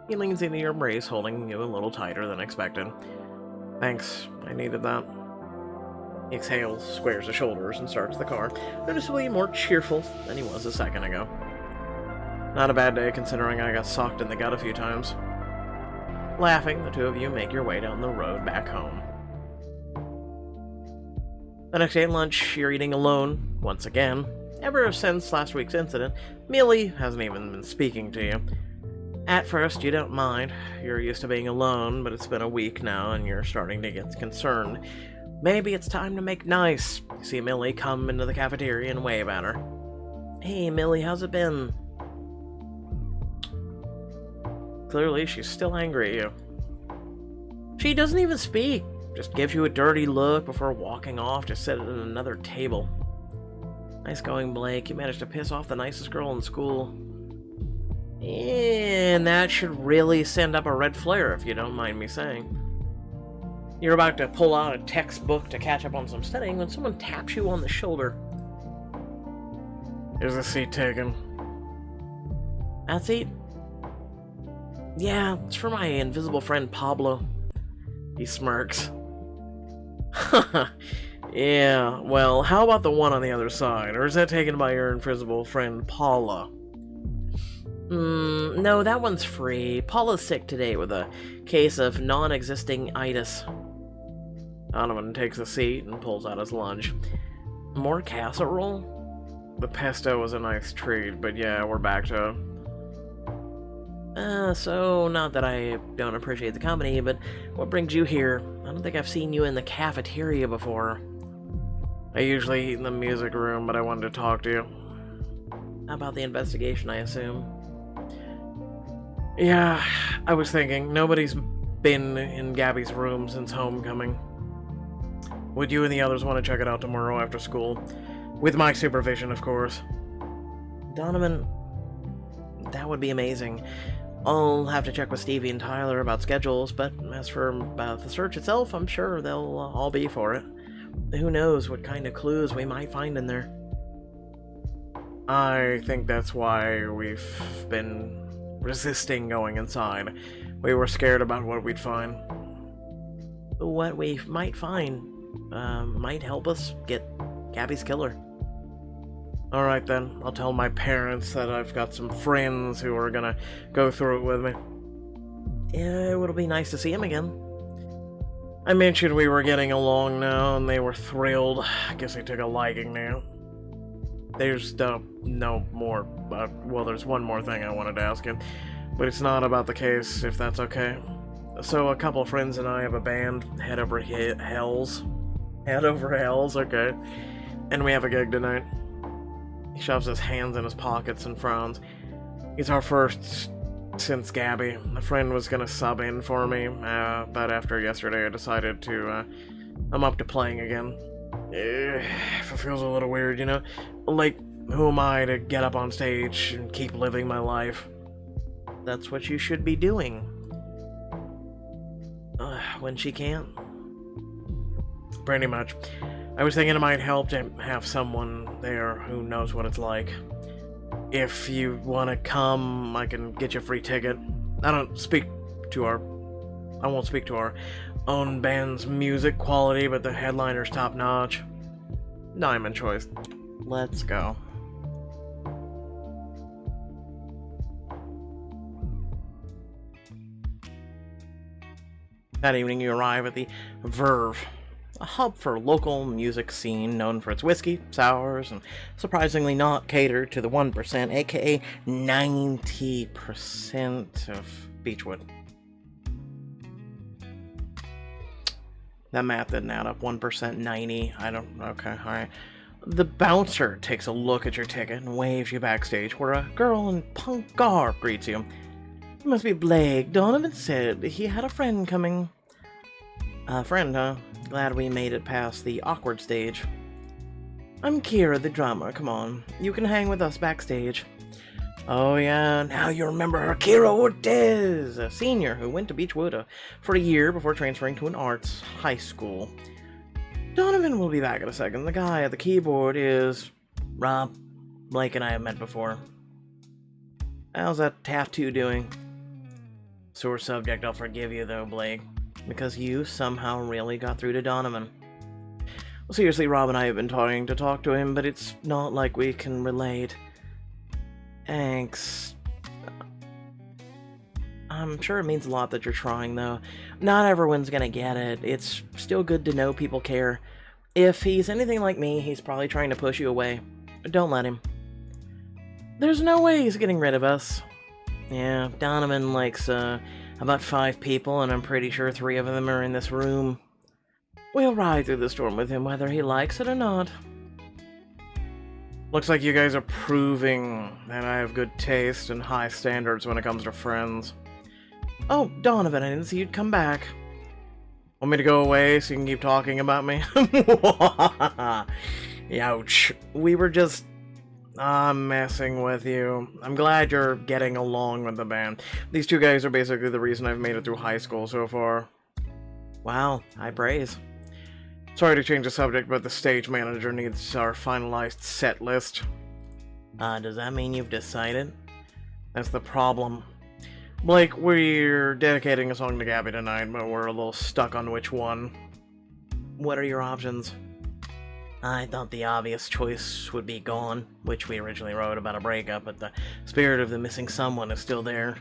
He leans into your embrace, holding you a little tighter than expected. Thanks, I needed that. He exhales, squares his shoulders, and starts the car, noticeably more cheerful than he was a second ago. Not a bad day, considering I got socked in the gut a few times. Laughing, the two of you make your way down the road back home. The next day at lunch, you're eating alone, once again. Ever since last week's incident, Millie hasn't even been speaking to you. At first, you don't mind. You're used to being alone, but it's been a week now, and you're starting to get concerned. Maybe it's time to make nice. You see Millie come into the cafeteria and wave at her. Hey, Millie, how's it been? Clearly, she's still angry at you. She doesn't even speak. Just gives you a dirty look before walking off to sit at another table. Nice going, Blake. You managed to piss off the nicest girl in school. And that should really send up a red flare, if you don't mind me saying. You're about to pull out a textbook to catch up on some studying when someone taps you on the shoulder. Is the seat taken? That seat? Yeah, it's for my invisible friend Pablo. He smirks. Yeah, well, how about the one on the other side? Or is that taken by your invisible friend Paula? No, that one's free. Paula's sick today with a case of non-existing itis. Donovan takes a seat and pulls out his lunch. More casserole? The pesto was a nice treat, but yeah, we're back to it. So, not that I don't appreciate the company, but what brings you here? I don't think I've seen you in the cafeteria before. I usually eat in the music room, but I wanted to talk to you. How about the investigation, I assume? Yeah, I was thinking, nobody's been in Gabby's room since homecoming. Would you and the others want to check it out tomorrow after school? With my supervision, of course. Donovan, that would be amazing. I'll have to check with Stevie and Tyler about schedules, but as for the search itself, I'm sure they'll all be for it. Who knows what kind of clues we might find in there. I think that's why we've been resisting going inside. We were scared about what we'd find. What we might find might help us get Gabby's killer. Alright then, I'll tell my parents that I've got some friends who are gonna go through it with me. Yeah, it'll be nice to see him again. I mentioned we were getting along now, and they were thrilled. I guess they took a liking now. There's no more, well, there's one more thing I wanted to ask you, but it's not about the case, if that's okay. So a couple of friends and I have a band, Head Over Hells, okay, and we have a gig tonight. He shoves his hands in his pockets and frowns. It's our first since Gabby. A friend was gonna sub in for me, but after yesterday I decided to, I'm up to playing again. It feels a little weird, you know? Like, who am I to get up on stage and keep living my life? That's what you should be doing. When she can't. Pretty much. I was thinking it might help to have someone there who knows what it's like. If you want to come, I can get you a free ticket. I won't speak to our own band's music quality, but the headliner's top notch. Diamond choice. Let's go. That evening you arrive at the Verve, a hub for local music scene known for its whiskey, sours, and surprisingly not catered to the 1%, aka 90% of Beechwood. That math didn't add up. 1%, 90. Okay, alright. The bouncer takes a look at your ticket and waves you backstage, where a girl in punk garb greets you. It must be Blake. Donovan said he had a friend coming. Friend, huh? Glad we made it past the awkward stage. I'm Kira, the drummer. Come on. You can hang with us backstage. Oh yeah, now you remember her, Kira Ortiz, a senior who went to Beechwood for a year before transferring to an arts high school. Donovan will be back in a second. The guy at the keyboard is Rob. Blake and I have met before. How's that tattoo doing? Sore subject, I'll forgive you though, Blake, because you somehow really got through to Donovan. Well, seriously, Rob and I have been trying to talk to him, but it's not like we can relate. Thanks. I'm sure it means a lot that you're trying, though. Not everyone's gonna get it. It's still good to know people care. If he's anything like me, he's probably trying to push you away. Don't let him. There's no way he's getting rid of us. Yeah, Donovan likes, about 5 people, and I'm pretty sure 3 of them are in this room. We'll ride through the storm with him, whether he likes it or not. Looks like you guys are proving that I have good taste and high standards when it comes to friends. Oh, Donovan, I didn't see you'd come back. Want me to go away so you can keep talking about me? Ouch. We were just... I'm messing with you. I'm glad you're getting along with the band. These 2 guys are basically the reason I've made it through high school so far. Wow, high praise. Sorry to change the subject, but the stage manager needs our finalized set list. Does that mean you've decided? That's the problem. Blake, we're dedicating a song to Gabby tonight, but we're a little stuck on which one. What are your options? I thought the obvious choice would be Gone, which we originally wrote about a breakup, but the spirit of the missing someone is still there.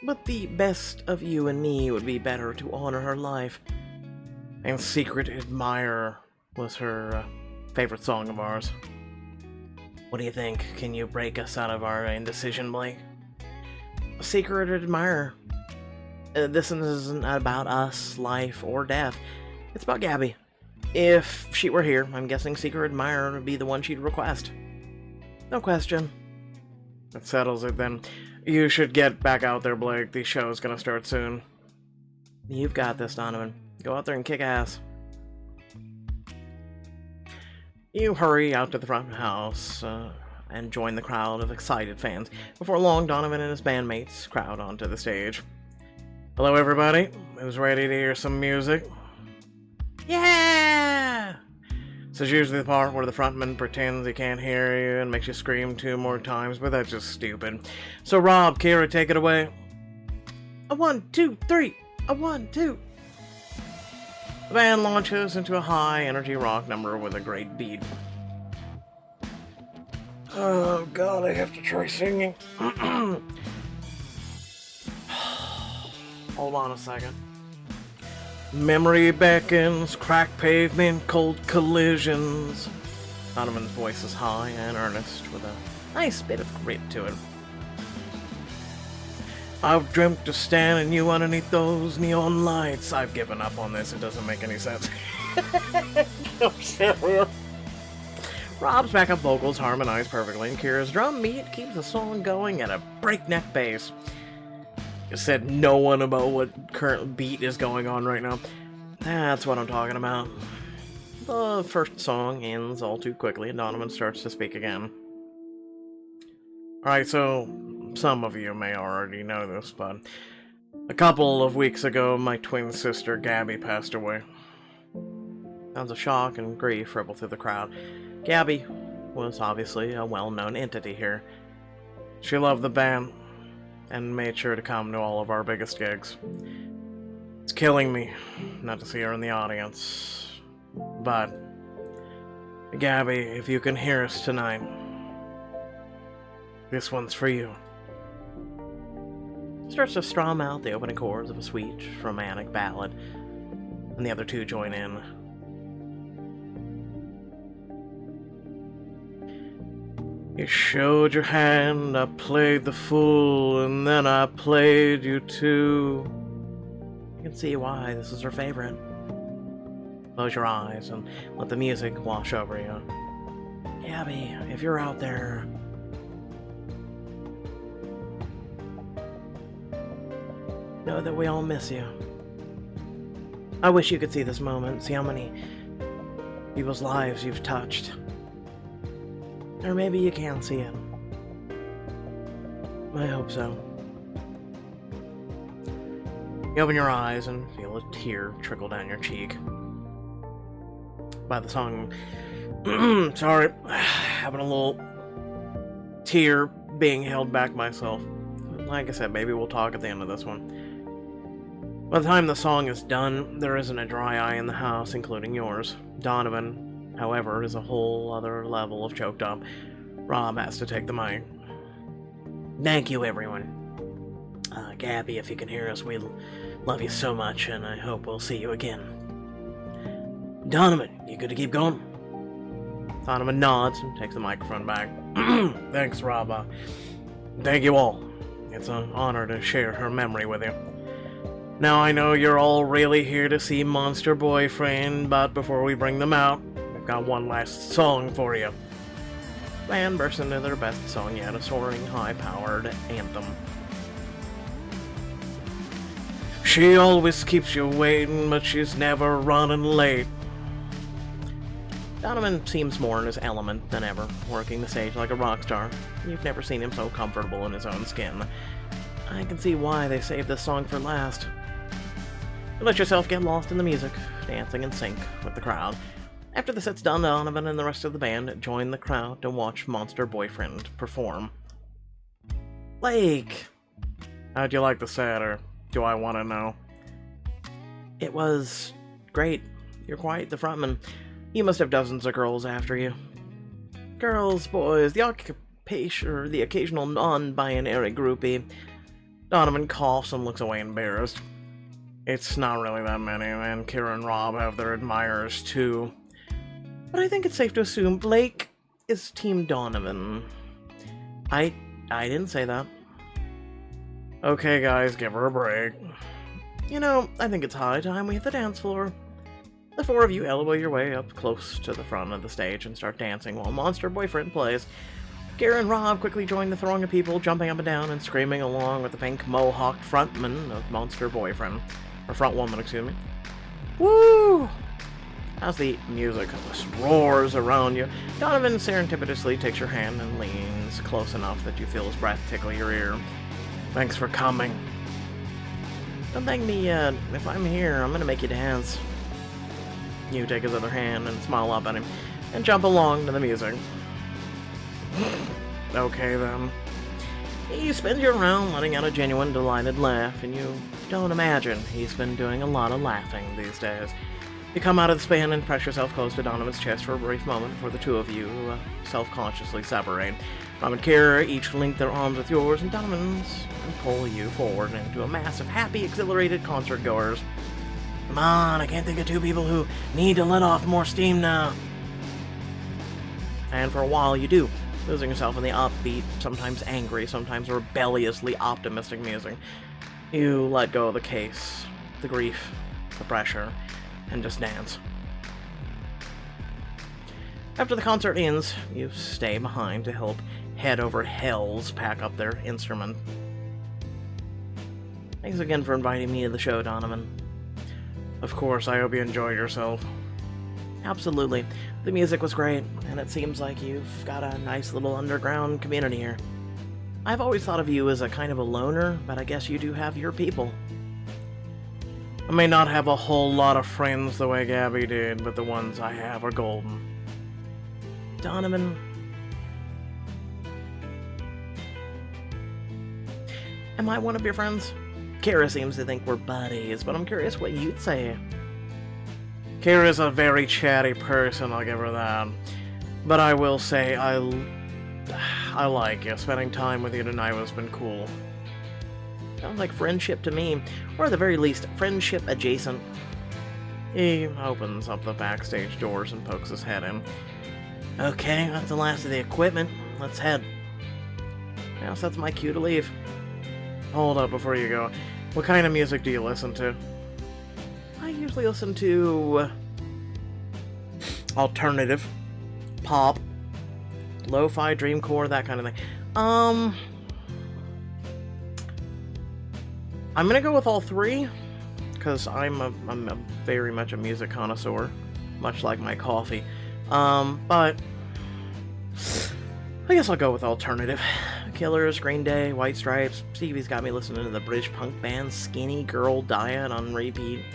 But the Best of You and Me would be better to honor her life. And Secret Admirer was her favorite song of ours. What do you think? Can you break us out of our indecision, Blake? Secret Admirer. This isn't about us, life, or death. It's about Gabby. If she were here, I'm guessing Secret Admirer would be the one she'd request. No question. That settles it then. You should get back out there, Blake. The show's gonna start soon. You've got this, Donovan. Go out there and kick ass. You hurry out to the front house and join the crowd of excited fans. Before long, Donovan and his bandmates crowd onto the stage. Hello, everybody. Who's ready to hear some music? Yeah! This is usually the part where the frontman pretends he can't hear you and makes you scream 2 more times, but that's just stupid. So Rob, Kira, take it away. A 1, 2, 3. A 1, 2. The band launches into a high-energy rock number with a great beat. Oh god, I have to try singing. Hold on a second. Memory beckons, cracked pavement, cold collisions. Donovan's voice is high and earnest, with a nice bit of grit to it. I've dreamt of standing you underneath those neon lights. I've given up on this, it doesn't make any sense. I'm serious. Rob's backup vocals harmonize perfectly, and Kira's drum beat keeps the song going at a breakneck pace. You said no one about what current beat is going on right now. That's what I'm talking about. The first song ends all too quickly, and Donovan starts to speak again. Alright, so some of you may already know this, but a couple of weeks ago, my twin sister Gabby passed away. Sounds of shock and grief rippled through the crowd. Gabby was obviously a well-known entity here. She loved the band and made sure to come to all of our biggest gigs. It's killing me not to see her in the audience, but Gabby, if you can hear us tonight, this one's for you. Starts to strum out the opening chords of a sweet, romantic ballad, and the other 2 join in. You showed your hand, I played the fool, and then I played you too. You can see why this is her favorite. Close your eyes and let the music wash over you. Gabby, if you're out there, know that we all miss you. I wish you could see this moment, see how many people's lives you've touched. Or maybe you can't see it. I hope so. You open your eyes and feel a tear trickle down your cheek. By the song, sorry, having a little tear being held back myself. Like I said, maybe we'll talk at the end of this one. By the time the song is done, there isn't a dry eye in the house, including yours. Donovan, however, is a whole other level of choked up. Rob has to take the mic. Thank you, everyone. Gabby, if you can hear us, we love you so much, and I hope we'll see you again. Donovan, you good to keep going? Donovan nods and takes the microphone back. Thanks, Rob. Thank you all. It's an honor to share her memory with you. Now, I know you're all really here to see Monster Boyfriend, but before we bring them out, I've got one last song for you. The band bursts into their best song yet, a soaring, high-powered anthem. She always keeps you waiting, but she's never running late. Donovan seems more in his element than ever, working the stage like a rock star. You've never seen him so comfortable in his own skin. I can see why they saved this song for last. You let yourself get lost in the music, dancing in sync with the crowd. After the set's done, Donovan and the rest of the band join the crowd to watch Monster Boyfriend perform. Blake! How'd you like the set, or do I want to know? It was great. You're quite the frontman. You must have dozens of girls after you. Girls, boys, the occupation, or the occasional non-binary groupie. Donovan coughs and looks away embarrassed. It's not really that many, and Kira and Rob have their admirers too. But I think it's safe to assume Blake is Team Donovan. I didn't say that. Okay, guys, give her a break. You know, I think it's high time we hit the dance floor. The four of you elbow your way up close to the front of the stage and start dancing while Monster Boyfriend plays. Kira and Rob quickly join the throng of people jumping up and down and screaming along with the pink mohawked frontman of Monster Boyfriend. Or front woman, excuse me. Woo! As the music roars around you, Donovan serendipitously takes your hand and leans close enough that you feel his breath tickle your ear. Thanks for coming. Don't thank me yet. If I'm here, I'm gonna make you dance. You take his other hand and smile up at him, and jump along to the music. Okay then. He spins you around, letting out a genuine, delighted laugh, and you don't imagine he's been doing a lot of laughing these days. You come out of the span and press yourself close to Donovan's chest for a brief moment before the two of you self-consciously separate. Rob and Kira each link their arms with yours, and Donovan's and pull you forward into a mass of happy, exhilarated concert-goers. Come on, I can't think of two people who need to let off more steam now. And for a while you do, losing yourself in the upbeat, sometimes angry, sometimes rebelliously optimistic music. You let go of the case, the grief, the pressure, and just dance. After the concert ends, you stay behind to help Head Over Hells pack up their instrument. Thanks again for inviting me to the show, Donovan. Of course, I hope you enjoyed yourself. Absolutely. The music was great, and it seems like you've got a nice little underground community here. I've always thought of you as a kind of a loner, but I guess you do have your people. I may not have a whole lot of friends the way Gabby did, but the ones I have are golden. Donovan... Am I one of your friends? Kira seems to think we're buddies, but I'm curious what you'd say. Kira's a very chatty person, I'll give her that. But I will say, I like you. Spending time with you tonight has been cool. Sounds like friendship to me, or at the very least, friendship adjacent. He opens up the backstage doors and pokes his head in. Okay, that's the last of the equipment. Let's head. Now, so that's my cue to leave. Hold up before you go. What kind of music do you listen to? I usually listen to alternative, pop, lo-fi, dreamcore, that kind of thing. I'm gonna go with all three, because I'm very much a music connoisseur, much like my coffee. But I guess I'll go with alternative, Killers, Green Day, White Stripes. Stevie's got me listening to the British punk band Skinny Girl Diet on repeat.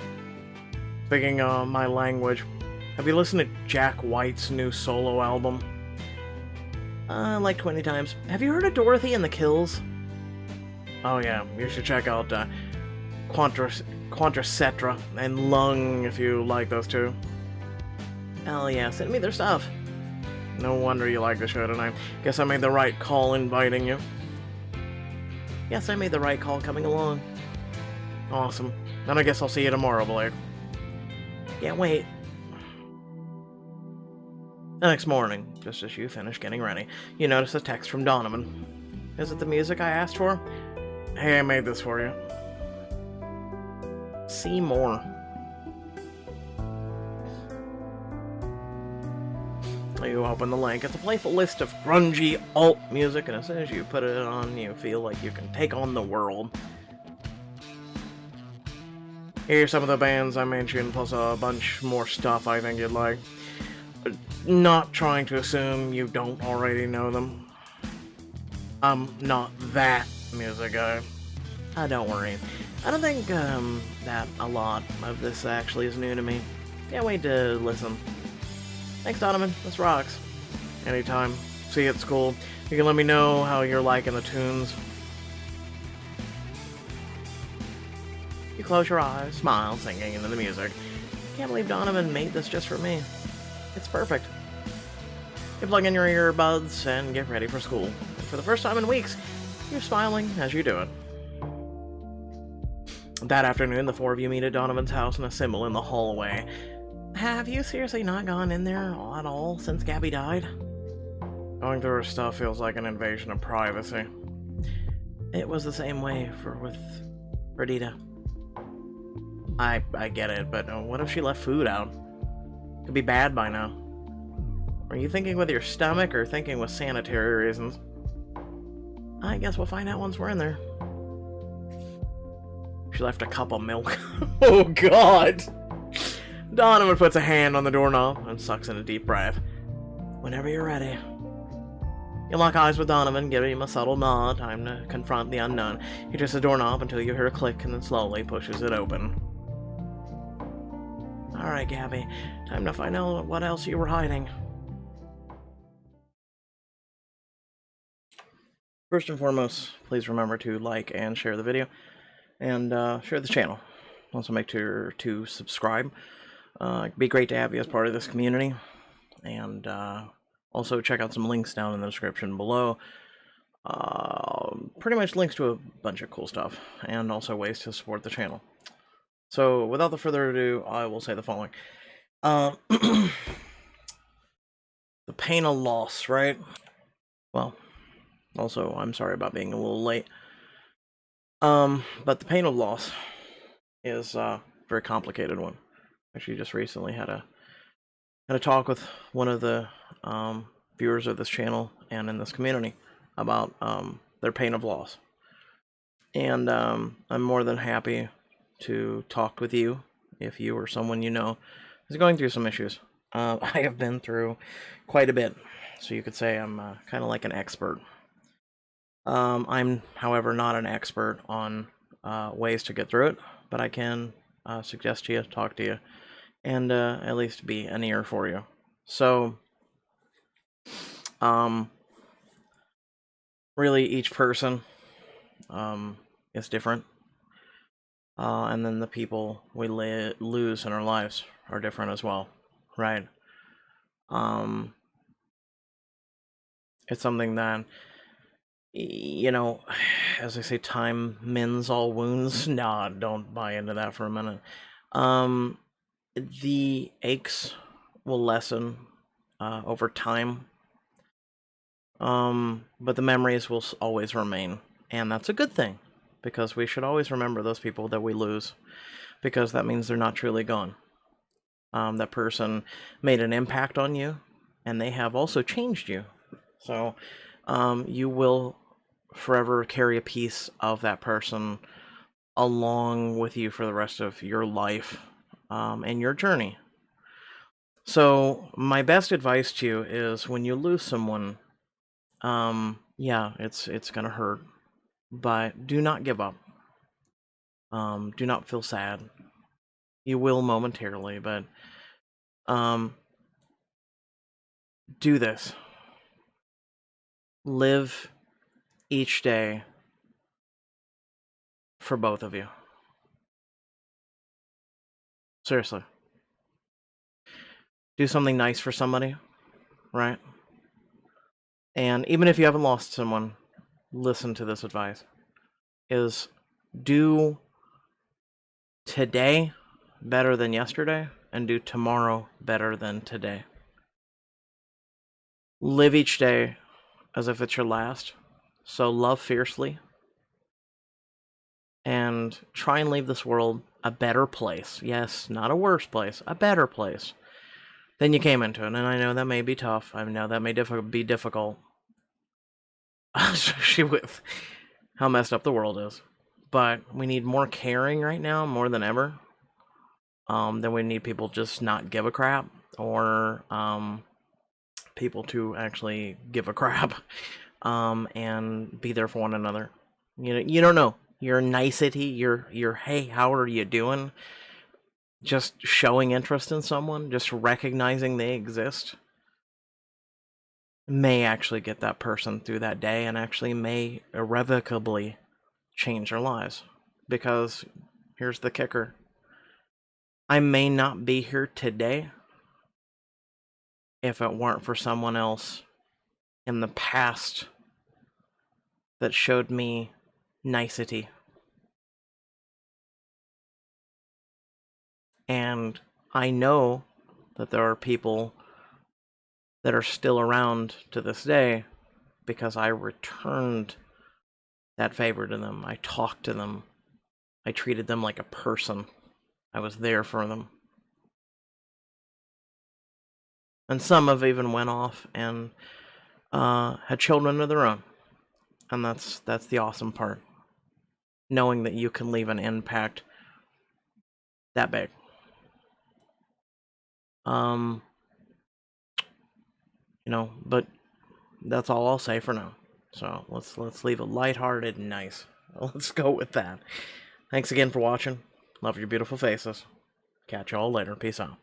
Speaking of my language, have you listened to Jack White's new solo album? Like 20 times. Have you heard of Dorothy and the Kills? Oh yeah, you should check out Quantracetra and Lung if you like those two. Hell yeah, send me their stuff. No wonder you like the show tonight. Guess I made the right call inviting you. Yes, I made the right call coming along. Awesome. Then I guess I'll see you tomorrow, Blake. Can't wait. The next morning, just as you finish getting ready, you notice a text from Donovan. Is it the music I asked for? Hey, I made this for you. See more. You open the link. It's a playful list of grungy alt music, and as soon as you put it on, you feel like you can take on the world. Here's some of the bands I mentioned, plus a bunch more stuff I think you'd like. Not trying to assume you don't already know them. I'm not that music guy. Don't worry. I don't think that a lot of this actually is new to me. Can't wait to listen. Thanks, Donovan. This rocks. Anytime. See you at school. You can let me know how you're liking the tunes. You close your eyes, smile, singing into the music. Can't believe Donovan made this just for me. It's perfect. You plug in your earbuds and get ready for school. And for the first time in weeks, you're smiling as you do it. That afternoon, the four of you meet at Donovan's house and assemble in the hallway. Have you seriously not gone in there at all since Gabby died? Going through her stuff feels like an invasion of privacy. It was the same way with Perdita. I get it, but what if she left food out? Could be bad by now. Are you thinking with your stomach or thinking with sanitary reasons? I guess we'll find out once we're in there. She left a cup of milk. Oh god! Donovan puts a hand on the doorknob and sucks in a deep breath. Whenever you're ready. You lock eyes with Donovan, giving him a subtle nod. Time to confront the unknown. He twists the doorknob until you hear a click and then slowly pushes it open. Alright, Gabby. Time to find out what else you were hiding. First and foremost, please remember to like and share the video. And share the channel. Also make sure to subscribe. It'd be great to have you as part of this community. And also check out some links down in the description below. Pretty much links to a bunch of cool stuff. And also ways to support the channel. So without the further ado, I will say the following. The pain of loss, right? Well, also I'm sorry about being a little late. But the pain of loss is a very complicated one. Actually, just recently had a talk with one of the viewers of this channel and in this community about their pain of loss. And I'm more than happy to talk with you if you or someone you know is going through some issues. I have been through quite a bit, so you could say I'm kind of like an expert. I'm, however, not an expert on ways to get through it, but I can suggest to you, talk to you, and at least be an ear for you. So, really, each person is different, and then the people we lose in our lives are different as well, right? It's something that, you know, as I say, time mends all wounds. Nah, don't buy into that for a minute. The aches will lessen over time, but the memories will always remain, and that's a good thing, because we should always remember those people that we lose, because that means they're not truly gone. That person made an impact on you, and they have also changed you. So you will forever carry a piece of that person along with you for the rest of your life and your journey. So my best advice to you is, when you lose someone, Yeah, it's gonna hurt, but do not give up. Do not feel sad. You will momentarily, but um, do this. Live each day for both of you. Seriously. Do something nice for somebody, right? And even if you haven't lost someone, listen to this advice. Is do today better than yesterday and do tomorrow better than today. Live each day as if it's your last. So love fiercely and try and leave this world a better place. Yes, not a worse place, a better place than you came into it. And I know that may be tough. I know that may be difficult, especially with how messed up the world is. But we need more caring right now, more than ever. Then we need people just not give a crap, or people to actually give a crap, and be there for one another. You don't know your nicety, your hey, how are you doing? Just showing interest in someone, just recognizing they exist, may actually get that person through that day, and actually may irrevocably change their lives. Because here's the kicker: I may not be here today if it weren't for someone else in the past that showed me nicety. And I know that there are people that are still around to this day because I returned that favor to them. I talked to them. I treated them like a person. I was there for them. And some have even went off and had children of their own. And that's the awesome part. Knowing that you can leave an impact that big. But that's all I'll say for now. So let's leave it lighthearted and nice. Let's go with that. Thanks again for watching. Love your beautiful faces. Catch y'all later. Peace out.